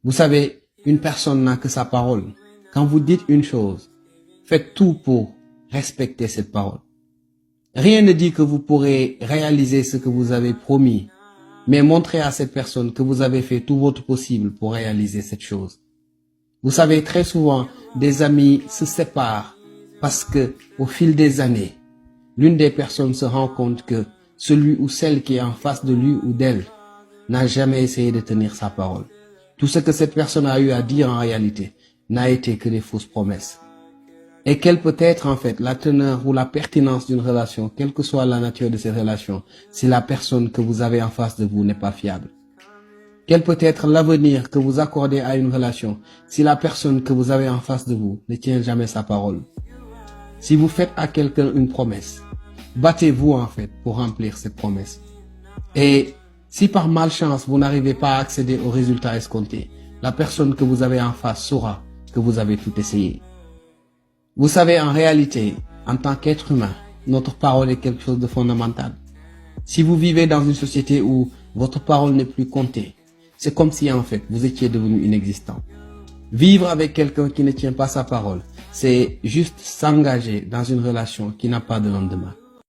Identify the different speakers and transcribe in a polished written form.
Speaker 1: Vous savez, une personne n'a que sa parole. Quand vous dites une chose, faites tout pour respecter cette parole. Rien ne dit que vous pourrez réaliser ce que vous avez promis, mais montrez à cette personne que vous avez fait tout votre possible pour réaliser cette chose. Vous savez, très souvent, des amis se séparent parce que, au fil des années, l'une des personnes se rend compte que celui ou celle qui est en face de lui ou d'elle n'a jamais essayé de tenir sa parole. Tout ce que cette personne a eu à dire en réalité n'a été que des fausses promesses. Et quelle peut être en fait la teneur ou la pertinence d'une relation, quelle que soit la nature de cette relation, si la personne que vous avez en face de vous n'est pas fiable? Quel peut être l'avenir que vous accordez à une relation si la personne que vous avez en face de vous ne tient jamais sa parole? Si vous faites à quelqu'un une promesse, battez-vous en fait pour remplir cette promesse. Et si par malchance vous n'arrivez pas à accéder au résultat escompté, la personne que vous avez en face saura que vous avez tout essayé. Vous savez, en réalité, en tant qu'être humain, notre parole est quelque chose de fondamental. Si vous vivez dans une société où votre parole n'est plus comptée, c'est comme si en fait vous étiez devenu inexistant. Vivre avec quelqu'un qui ne tient pas sa parole, c'est juste s'engager dans une relation qui n'a pas de lendemain.